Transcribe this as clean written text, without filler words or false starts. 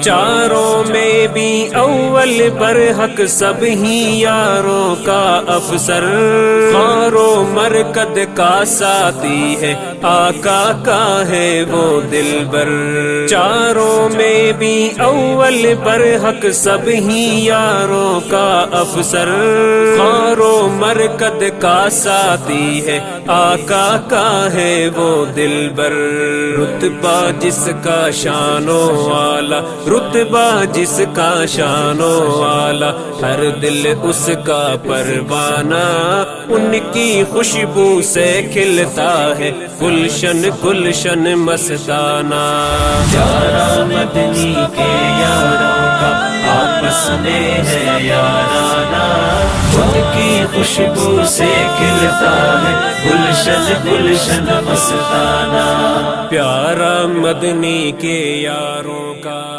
چاروں میں بھی اول برحق سب ہی یاروں کا افسر، خار و مرکد کا ساتھی ہے آقا کا ہے وہ دلبر۔ چاروں میں بھی اول برحق سب ہی یاروں کا افسر، خار و مرکد کا ساتھی ہے آقا کا ہے وہ دلبر۔ رتبہ جس کا شان و والا، رتبہ جس کا شان و والا، ہر دل اس کا پروانہ، ان کی خوشبو سے کھلتا ہے گلشن گلشن مستانہ۔ یارا مدنی کے یاروں کا آپس میں ہے یارانہ، ان کی خوشبو سے کھلتا ہے گلشن گلشن مستانہ۔ پیارا مدنی کے یاروں کا